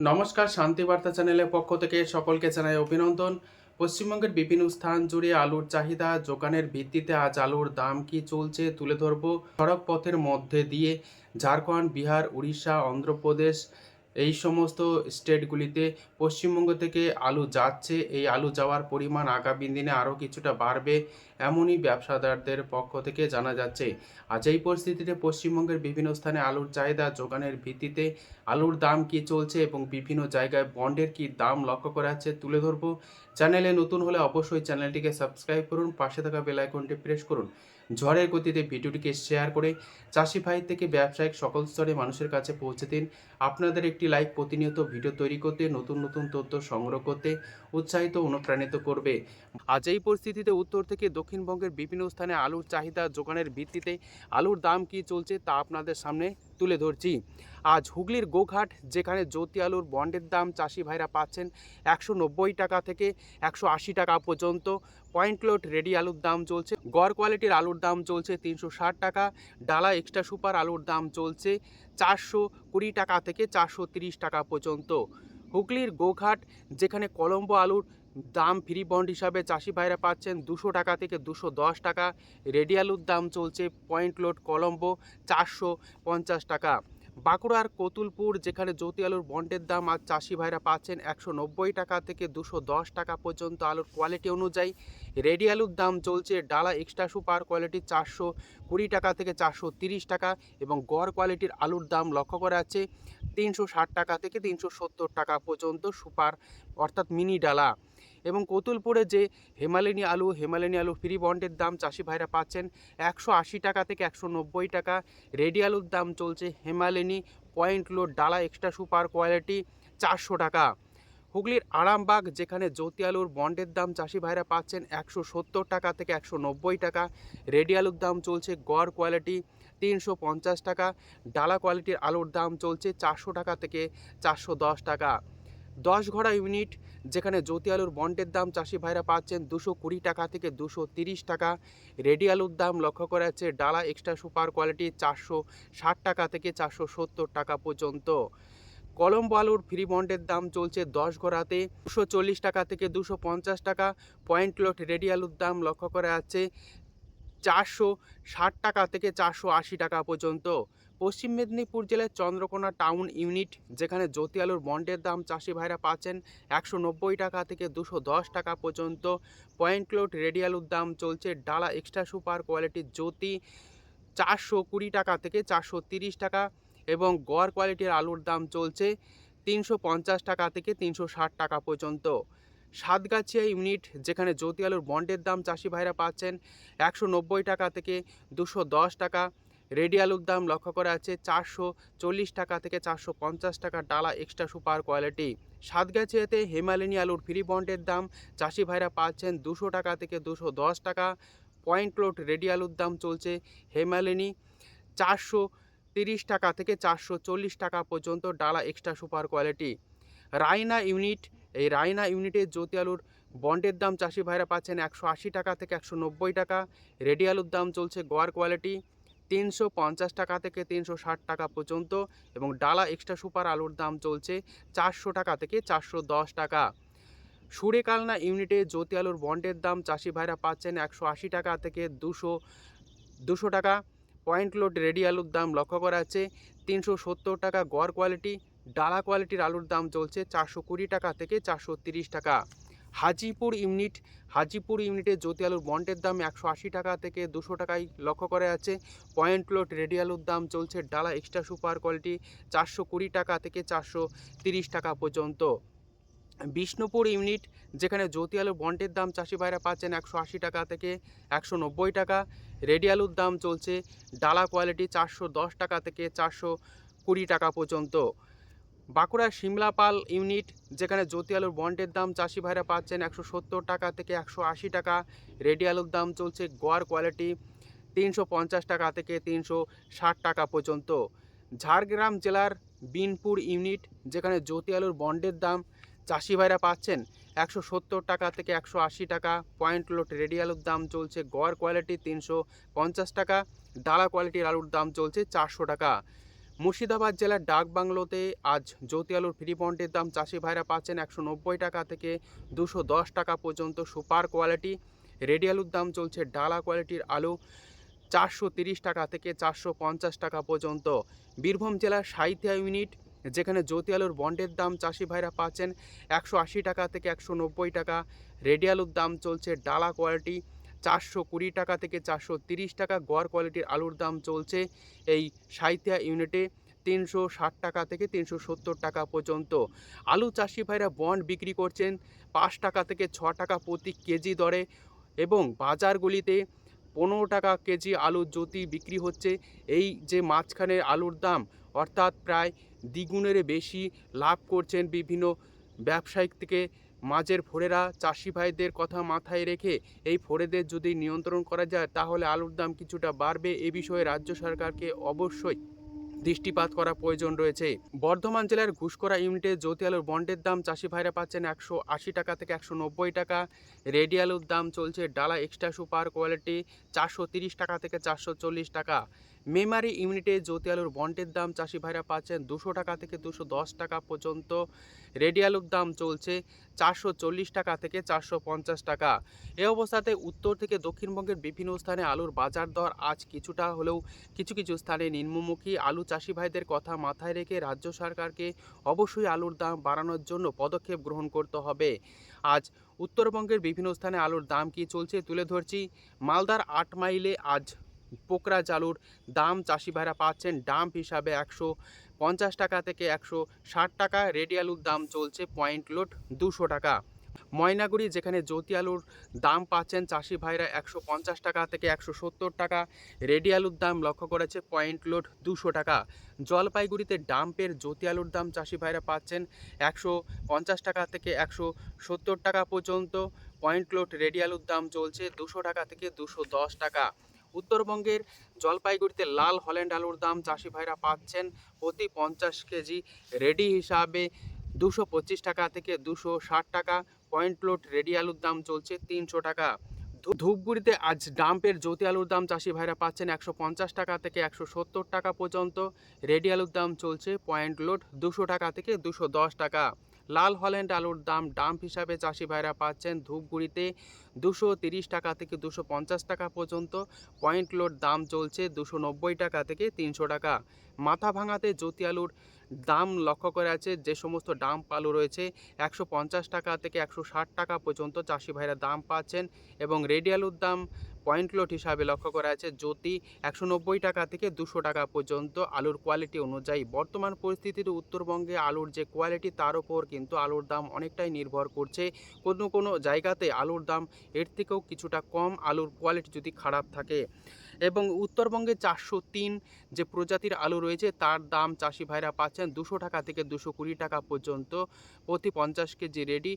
নমস্কার, শান্তিবার্তা চ্যানেলের পক্ষ থেকে সকলকে জানাই অভিনন্দন। পশ্চিমবঙ্গের বিভিন্ন স্থান জুড়ে আলুর চাহিদা যোগানের ভিত্তিতে আজ আলুর দাম কি চলছে তুলে ধরব। সড়ক পথের মধ্যে দিয়ে ঝাড়খণ্ড, বিহার, উড়িষ্যা, অন্ধ্রপ্রদেশ এই সমস্ত স্টেটগুলিতে পশ্চিমবঙ্গ থেকে আলু যাচ্ছে। এই আলু যাওয়ার পরিমাণ আগামী দিনে আরও কিছুটা বাড়বে, এমনই ব্যবসাদারদের পক্ষ থেকে জানা যাচ্ছে। আজ এই পরিস্থিতিতে পশ্চিমবঙ্গের বিভিন্ন স্থানে আলুর চাহিদা যোগানের ভিত্তিতে আলুর দাম কি চলছে এবং বিভিন্ন জায়গায় বন্ডের কি দাম লক্ষ্য করা যাচ্ছে তুলে ধরবো। চ্যানেলে নতুন হলে অবশ্যই চ্যানেলটিকে সাবস্ক্রাইব করুন, পাশে থাকা বেল আইকনটি প্রেস করুন। ঝড়ের গতিতে ভিডিওটিকে শেয়ার করে চাষি ভাই থেকে ব্যবসায়িক সকল স্তরে মানুষের কাছে পৌঁছে দিন। আপনাদের একটি লাইক প্রতিনিয়ত ভিডিও তৈরি করতে, নতুন নতুন তথ্য সংগ্রহ করতে উৎসাহিত অনুপ্রাণিত করবে। আজ এই পরিস্থিতিতে উত্তর থেকে দক্ষিণবঙ্গের বিভিন্ন স্থানে আলুর চাহিদা যোগানের ভিত্তিতে আলুর দাম কি চলছে তা আপনাদের সামনে তুলে ধরছি। আজ হুগলির গোঘাট, যেখানে জ্যোতি আলুর বন্ডের দাম চাষি ভাইরা পাচ্ছেন 190 টাকা থেকে 180 টাকা পর্যন্ত। পয়েন্ট লোড রেডি আলুর দাম চলছে, গড় কোয়ালিটির আলুর দাম চলছে 360 টাকা। ডালা এক্সট্রা সুপার আলুর দাম চলছে 420 টাকা থেকে 430 টাকা পর্যন্ত। হুগলির গোঘাট, যেখানে কলম্বো আলুর দাম ফ্রি বন্ড হিসাবে চাষি ভাইরা পাচ্ছেন 200 টাকা থেকে 210 টাকা। রেডি আলুর দাম চলছে পয়েন্ট লোড কলম্বো 450 টাকা। বাঁকুড়ার কতুলপুর, যেখানে জ্যোতি আলুর বন্ডের দাম আজ চাষি ভাইরা পাচ্ছেন 190 টাকা থেকে 210 টাকা পর্যন্ত আলুর কোয়ালিটি অনুযায়ী। রেডি আলুর দাম চলছে ডালা এক্সট্রা সুপার কোয়ালিটি 420 টাকা থেকে 430 টাকা এবং গড় কোয়ালিটির আলুর দাম লক্ষ্য করা যাচ্ছে 360 টাকা থেকে 370 টাকা পর্যন্ত সুপার অর্থাৎ মিনি ডালা। এবং কতুলপুরে যে হেমালিনী আলু ফ্রি বন্ডের দাম চাষি ভাইরা পাচ্ছেন 180 টাকা থেকে 190 টাকা। রেডি আলুর দাম চলছে হেমালিনী পয়েন্ট লোড ডালা এক্সট্রা সুপার কোয়ালিটি 400 টাকা। হুগলির আরামবাগ, যেখানে জ্যোতি আলুর বন্ডের দাম চাষি ভাইরা পাচ্ছেন 170 টাকা থেকে 190 টাকা। রেডি আলুর দাম চলছে গড় কোয়ালিটি 350 টাকা। ডালা কোয়ালিটির আলুর দাম চলছে 400 টাকা থেকে 410 টাকা। 10 ঘোড়া ইউনিট, যেখানে জ্যোতি আলুর বন্ডের দাম চাষি ভাইরা পাচ্ছেন 220 টাকা থেকে 230 টাকা। রেডি আলুর দাম লক্ষ্য করা যাচ্ছে ডালা এক্সট্রা সুপার কোয়ালিটি 460 টাকা থেকে 470 টাকা পর্যন্ত। কলম্বো আলুর ফ্রি বন্ডের দাম চলছে 10 ঘোড়াতে 240 টাকা থেকে 250 টাকা। পয়েন্ট লোড রেডি আলুর দাম লক্ষ্য করা যাচ্ছে 460 টাকা থেকে 480 টাকা পর্যন্ত। পশ্চিম মেদিনীপুর জেলার চন্দ্রকোনা টাউন ইউনিট, যেখানে জ্যোতি আলুর বন্ডের দাম চাষি ভাইরা পাচ্ছেন 190 টাকা থেকে 210 টাকা পর্যন্ত। পয়েন্ট লোড রেডি আলুর দাম চলছে ডালা এক্সট্রা সুপার কোয়ালিটির জ্যোতি 420 টাকা থেকে 430 টাকা এবং গড় কোয়ালিটির আলুর দাম চলছে 350 টাকা থেকে 360 টাকা পর্যন্ত। সাতগাছিয়া ইউনিট, যেখানে জ্যোতি আলুর বন্ডের দাম চাষি ভাইরা পাচ্ছেন 190 টাকা থেকে 210 টাকা। রেডি আলুর দাম লক্ষ্য করা আছে 440 টাকা থেকে 450 টাকা ডালা এক্সট্রা সুপার কোয়ালিটি। সাতগাছিয়াতে হেমালিনী আলুর ফ্রি বন্ডের দাম চাষি ভাইরা পাচ্ছেন 200 টাকা থেকে 210 টাকা। পয়েন্ট লোড রেডি আলুর দাম চলছে হেমালিনী 430 টাকা থেকে 440 টাকা পর্যন্ত ডালা extra super quality. Raina unit, এই রায়না ইউনিটের জ্যোতি আলুর বন্ডের দাম চাষি ভাইরা পাচ্ছেন 180 টাকা থেকে 190 টাকা। রেডি আলুর দাম চলছে গড় কোয়ালিটি 350 টাকা থেকে 360 টাকা পর্যন্ত এবং ডালা এক্সট্রা সুপার আলুর দাম চলছে 400 টাকা থেকে 410 টাকা। সুরেকালনা ইউনিটে জ্যোতি আলুর বন্ডের দাম চাষি ভাইরা পাচ্ছেন 180 টাকা থেকে 200 টাকা। পয়েন্ট লোড রেডি আলুর দাম লক্ষ্য করা যাচ্ছে 370 টাকা গড় কোয়ালিটি। ডালা কোয়ালিটির আলুর দাম চলছে 420 টাকা থেকে 430 টাকা। হাজিপুর ইউনিটে জ্যোতি আলুর বন্ডের দাম 180 টাকা থেকে 200 টাকায় লক্ষ্য করা যাচ্ছে। পয়েন্ট লোড রেডি আলুর দাম চলছে ডালা এক্সট্রা সুপার কোয়ালিটি 420 টাকা থেকে 430 টাকা পর্যন্ত। বিষ্ণুপুর ইউনিট, যেখানে জ্যোতি আলুর বন্ডের দাম চাষি ভাইরা পাচ্ছেন 180 টাকা থেকে 190 টাকা। রেডি আলুর দাম চলছে ডালা কোয়ালিটি 410 টাকা থেকে 420 টাকা পর্যন্ত। বাঁকুড়ার সিমলাপাল ইউনিট, যেখানে জ্যোতি আলুর বন্ডের দাম চাষি ভাইরা পাচ্ছেন 170 টাকা থেকে 180 টাকা। রেডি আলুর দাম চলছে গড় কোয়ালিটি 350 টাকা থেকে 360 টাকা পর্যন্ত। ঝাড়গ্রাম জেলার বিনপুর ইউনিট, যেখানে জ্যোতি আলুর বন্ডের দাম চাষি ভাইরা পাচ্ছেন 170 টাকা থেকে 180 টাকা। পয়েন্ট লোড রেডি আলুর দাম চলছে গড় কোয়ালিটি 350 টাকা। ডালা কোয়ালিটির আলুর দাম চলছে 400 টাকা। মুর্শিদাবাদ জেলার ডাকবাংলোতে আজ জ্যোতি আলুর ফ্রি বন্ডের দাম চাষি ভাইরা পাচ্ছেন 190 টাকা থেকে 210 টাকা পর্যন্ত। সুপার কোয়ালিটি রেডি আলুর দাম চলছে ডালা কোয়ালিটির আলু 430 টাকা থেকে 450 টাকা পর্যন্ত। বীরভূম জেলার সাঁইথিয়া ইউনিট যেখানে জ্যোতি আলুর বন্ডের দাম চাষি ভাইরা পাচ্ছেন 180 টাকা থেকে 190 টাকা। রেডি আলুর দাম চলছে ডালা কোয়ালিটি 420 টাকা থেকে 430 টাকা। গড় কোয়ালিটির আলুর দাম চলছে এই সাঁইথিয়া ইউনিটে 360 টাকা থেকে 370 টাকা পর্যন্ত। আলু চাষি ভাইরা বন্ড বিক্রি করছেন 5 টাকা থেকে 6 টাকা প্রতি কেজি দরে এবং বাজারগুলিতে 15 টাকা কেজি আলু জ্যোতি বিক্রি হচ্ছে। এই যে মাঝখানের আলুর দাম অর্থাৎ প্রায় দ্বিগুণের বেশি লাভ করছেন বিভিন্ন ব্যবসায়িক থেকে মাঝের ফোরেরা। চাষি ভাইদের কথা মাথায় রেখে এই ফোরেদের যদি নিয়ন্ত্রণ করা যায় তাহলে আলুর দাম কিছুটা বাড়বে। এ বিষয়ে রাজ্য সরকারকে অবশ্যই দৃষ্টিপাত করা প্রয়োজন রয়েছে। বর্ধমান জেলার ঘুষকরা ইউনিটে জ্যোতি আলুর বন্ডের দাম চাষি ভাইরা পাচ্ছেন 180 টাকা থেকে 190 টাকা। রেডি আলুর দাম চলছে ডালা এক্সট্রা সুপার কোয়ালিটি 430 টাকা থেকে 440 টাকা। মেমারি ইউনিটে জ্যোতি আলুর বন্ডের দাম চাষি ভাইরা পাচ্ছেন 200 টাকা থেকে 210 টাকা পর্যন্ত। রেডি আলুর দাম চলছে 440 টাকা থেকে 450 টাকা। এ অবস্থাতে উত্তর থেকে দক্ষিণবঙ্গের বিভিন্ন স্থানে আলুর বাজার দর আজ কিছুটা হলেও কিছু কিছু স্থানে নিম্নমুখী। আলু চাষি ভাইদের কথা মাথায় রেখে রাজ্য সরকারকে অবশ্যই আলুর দাম বাড়ানোর জন্য পদক্ষেপ গ্রহণ করতে হবে। আজ উত্তরবঙ্গের বিভিন্ন স্থানে আলুর দাম কি চলছে তুলে ধরছি। মালদার 8 মাইলে আজ পোকরাজ আলুর দাম চাষি ভাইরা পাচ্ছেন ডাম্প হিসাবে 150 টাকা থেকে 160 টাকা। রেডি আলুর দাম চলছে পয়েন্ট লোড 200 টাকা। ময়নাগুড়ি যেখানে জ্যোতি আলুর দাম পাচ্ছেন চাষি ভাইরা 150 টাকা থেকে 170 টাকা। রেডি আলুর দাম লক্ষ্য করেছে পয়েন্ট লোড 200 টাকা। জলপাইগুড়িতে ডাম্পের জ্যোতি আলুর দাম চাষি ভাইরা পাচ্ছেন 150 টাকা থেকে 170 টাকা পর্যন্ত। পয়েন্ট লোড রেডি আলুর দাম চলছে 200 টাকা থেকে 210 টাকা। উত্তরবঙ্গের জলপাইগুড়িতে লাল হল্যান্ড আলুর দাম চাষি ভাইরা পাচ্ছেন প্রতি 50 কেজি রেডি হিসাবে 225 টাকা থেকে 260 টাকা। পয়েন্ট লোড রেডি আলুর দাম চলছে 300 টাকা। ধূপগুড়িতে আজ ডাম্পের জ্যোতি আলুর দাম চাষি ভাইরা পাচ্ছেন 150 টাকা থেকে 170 টাকা পর্যন্ত। রেডি আলুর দাম চলছে পয়েন্ট লোড 200 টাকা থেকে 210 টাকা। লাল হল্যান্ড আলুর দাম ডাম্প হিসাবে চাষি ভাইরা পাচ্ছেন ধূপগুড়িতে 230 টাকা থেকে 250 টাকা পর্যন্ত। পয়েন্ট লোড দাম চলছে 290 টাকা থেকে 300 টাকা। মাথা ভাঙাতে জ্যোতি আলুর দাম লক্ষ্য করে আছে যে সমস্ত ডাম্প আলু রয়েছে 150 টাকা থেকে 160 টাকা পর্যন্ত চাষি ভাইরা দাম পাচ্ছেন এবং রেডি আলুর দাম পয়েন্ট লোড হিসাবে লক্ষ্য করা আছে জ্যোতি 190 টাকা থেকে 200 টাকা পর্যন্ত আলুর কোয়ালিটি অনুযায়ী। বর্তমান পরিস্থিতিতে উত্তরবঙ্গে আলুর যে কোয়ালিটি তার উপর কিন্তু আলুর দাম অনেকটাই নির্ভর করছে। কোনো কোনো জায়গাতে আলুর দাম এর থেকেও কিছুটা কম আলুর কোয়ালিটি যদি খারাপ থাকে। এবং উত্তরবঙ্গে 403 যে প্রজাতির আলু রয়েছে তার দাম চাষি ভাইরা পাচ্ছেন 200 টাকা থেকে 220 টাকা পর্যন্ত প্রতি 50 কেজি রেডি।